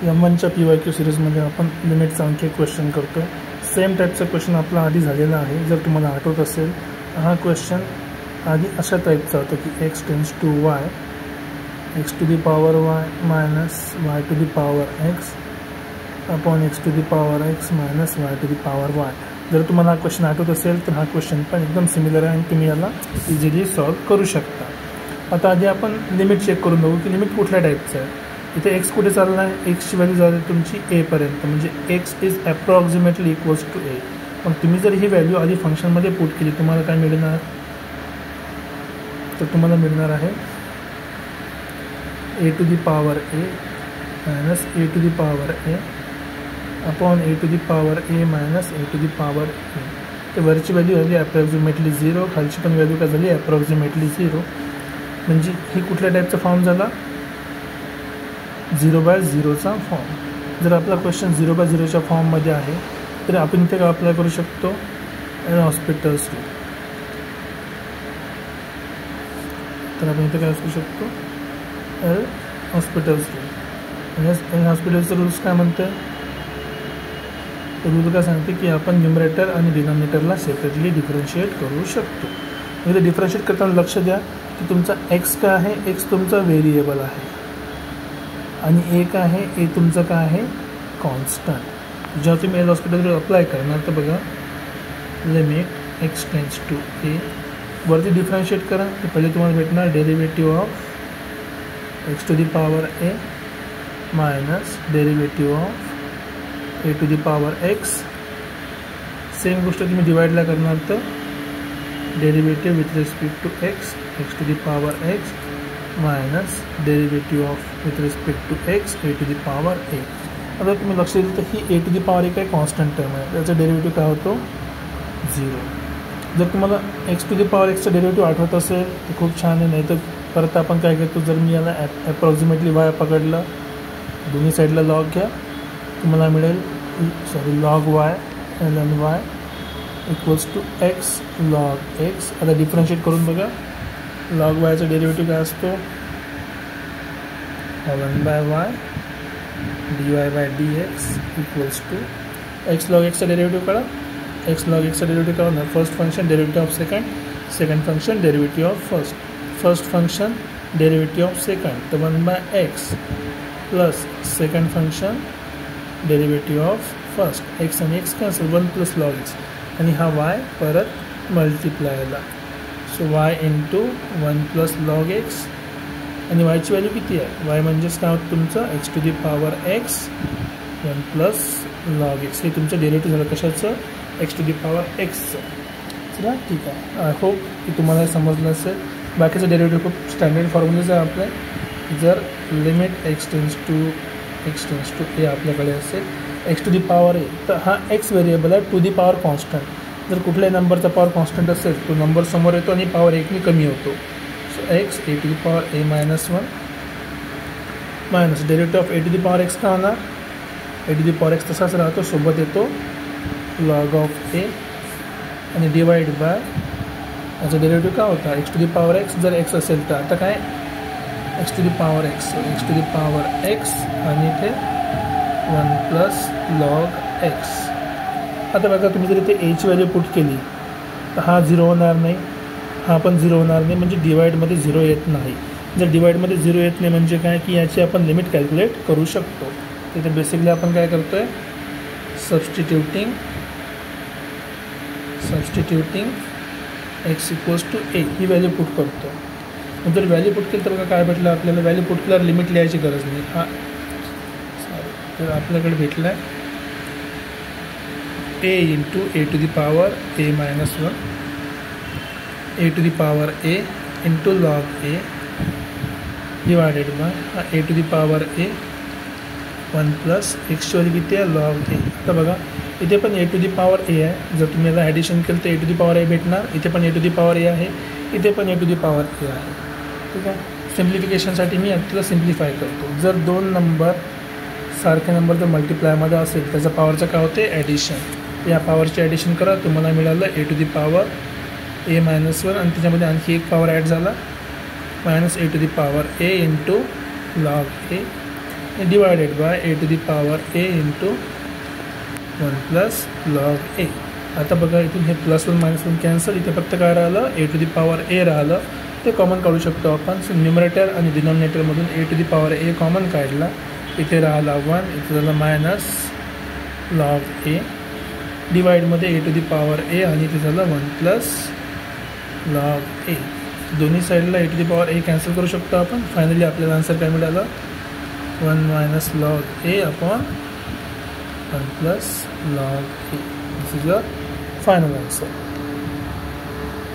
M1च्या PYQ सिरीजमध्ये आपण लिमिटचा आणखी एक क्वेश्चन करतो. सेम टाईपचा क्वेश्चन आपला आधी झालेला आहे. जर तुम्हाला आठवत असेल हा क्वेश्चन आधी अशा टाईपचा होता की x tends to y, x to the power y minus y to the power x upon x to the power x minus y to the power y. जर तुम्हाला हा क्वेश्चन आठवत असेल तर हा क्वेश्चन पण एकदम सिमिलर आहे आणि तुम्ही याला इझिली सॉल्व करू शकता. आता आधी आपण लिमिट चेक करून बघू की लिमिट कुठल्या टाईपचं आहे. इथे x कुठे चालला आहे, एक्सची व्हॅल्यू झाली तुमची a पर्यंत, म्हणजे x is approximately equals to a. मग तुम्ही जर ही व्हॅल्यू आधी फंक्शनमध्ये पुट केली तुम्हाला काय मिळणार, तर तुम्हाला मिळणार आहे a to the power a minus a to the power a upon a to the power a minus a to the power a. तर वरची व्हॅल्यू झाली अप्रॉक्सिमेटली 0, खालची पण व्हॅल्यू काय झाली अप्रॉक्सिमेटली 0. म्हणजे ही कुठल्या टाईपचा फॉर्म झाला, 0/0चा फॉर्म. जर आपला क्वेश्चन 0/0च्या फॉर्ममध्ये आहे तर आपण इथे काय अप्लाय करू शकतो, एल हॉस्पिटल्स रूल. तर आपण इथे काय असू शकतो, एल हॉस्पिटल्स रूल. एल हॉस्पिटल्सचं रूल्स काय म्हणते, रूल काय सांगते की आपण न्यूमरेटर आणि डिनॉमिनेटरला सेपरेटली डिफरन्शिएट करू शकतो. म्हणजे डिफरन्शिएट करताना लक्ष द्या की तुमचा एक्स काय आहे, एक्स तुमचा व्हेरिएबल आहे आणि ए काय आहे, ए तुमचं काय आहे कॉन्स्टंट. जेव्हा तुम्ही एल हॉस्पिटल अप्लाय करणार तर बघा limit X tends to A, वरती डिफरन्शिएट करा तर पहिले तुम्हाला भेटणार derivative of X to the power A minus derivative of A to the power X. Same गोष्ट तुम्ही डिवाइडला करणार तर derivative with respect to X, x to the power X minus derivative of with respect to X A to the power A. आता तुम्ही लक्ष दिलं तर ही ए टू दी पॉवर ए काय कॉन्स्टंट टर्म आहे, त्याचा डेरिव्हेटिव्ह काय होतो 0. जर तुम्हाला एक्स टू दी पॉवर एक्सचा डेरिव्हेटिव्ह आठवत असेल तर खूप छान आहे. नाही तर परत आपण काय करतो, जर मी याला अप्रॉक्सिमेटली वाय पकडलं, दोन्ही साईडला लॉग घ्या, तुम्हाला मिळेल log Y L N Y equals to X log X. आता डिफरन्शिएट करून बघा, लॉग वायचा डेरिव्हेटिव्ह काय असतो 1/y dy/dx equals to X log एक्सचा डेरिव्हेटिव्ह काढा. एक्स लॉग एक्सचा डेरिव्हेटिव्ह काय होणार, first function derivative of second, second function derivative of first, first function derivative of second, तर 1/x plus second function derivative of first. X आणि X cancel, 1 plus log X आणि हा Y परत मल्टिप्लायला. So y into 1 plus log X आणि वायची value किती आहे, वाय म्हणजेच काय होतं तुमचं x to the power x 1 plus log x. हे तुमचं डेरिव्हेटिव्ह झालं कशाचं, एक्स टू दी पॉवर एक्सचं. चला ठीक आहे, आय होप की तुम्हाला समजलं असेल. बाकीचं डेरिव्हेटिव्ह खूप स्टँडर्ड फॉर्म्युलाच आहे आपल्या. जर लिमिट एक्स टेंड्स टू ए आपल्याकडे असेल एक्स टू दी पॉवर ए, तर हा एक्स व्हेरिएबल आहे टू दी पॉवर कॉन्स्टंट. जर कुठल्याही नंबरचा पॉवर कॉन्स्टंट असेल तो नंबर समोर येतो आणि पॉवर 1ने कमी होतो. So x A to the power A minus 1 minus derivative of A to the power x का होणार, a to the power x तसाच राहतो, सोबत येतो लॉग ऑफ ए आणि डिवाइड बाय याचा डेरिव्हेटिव्ह का होता x to the power x. जर एक्स असेल तर आता काय x to the power x, x to the power x आणि इथे 1 प्लस लॉग एक्स. आता बघा तुम्ही जर इथे एची व्हॅल्यू पुट केली तर हा 0 होणार नाही, हा पण 0 होणार नाही, म्हणजे डिवाइडमध्ये 0 येत नाही. जर डिवाइडमध्ये 0 येत नाही म्हणजे काय की याची आपण लिमिट कॅल्क्युलेट करू शकतो. तिथे बेसिकली आपण काय करतो आहे, substituting x equals to a ही व्हॅल्यू पुट करतो. जर व्हॅल्यू पुट केली तर बघा काय भेटलं आपल्याला, व्हॅल्यू पुट केल्यावर लिमिट लिहायची गरज नाही. हा तर आपल्याकडे भेटलं आहे a into A to the power A minus 1 A to the power A into log A divided by हा A to the power A 1 plus एक्सची व्हॅल्यू किती आहे लॉग ए. आता बघा इथे पण ए टू दी पॉवर ए आहे, जर तुम्ही याला ॲडिशन केलं तर ए टू दी पॉवर ए भेटणार. इथे पण ए टू दी पॉवर ए आहे, इथे पण ए टू दी पॉवर ए आहे. ठीक आहे, सिम्प्लिफिकेशनसाठी मी यातलं सिम्प्लिफाय करतो. जर दोन नंबर सारखे नंबर जर मल्टिप्लायमध्ये असेल त्याचा पॉवरचं काय होते ॲडिशन. या पॉवरची ॲडिशन करा, तुम्हाला मिळालं A to the power A minus 1 आणि त्याच्यामध्ये आणखी एक पॉवर ॲड झाला minus A to the power A into log A divided by A to the power A into 1 plus log A. आता बघा इथून हे प्लस 1 मायनस 1 कॅन्सल, इथे फक्त काय राहिलं ए टू दी पॉवर ए राहिलं, ते कॉमन काढू शकतो आपण. सो न्युमरेटर आणि डिनॉमिनेटरमधून A to the power A common काढला, इथे राहिला 1, इथे झालं मायनस लॉग ए, डिवाइडमध्ये A to the power A आणि इथे झालं 1 प्लस लॉग ए. दोन्ही साईडला A to the power A cancel करू शकतो आपण. फायनली आपल्याला आन्सर काय मिळालं, 1 minus log A upon 1 plus log a. This is your final answer.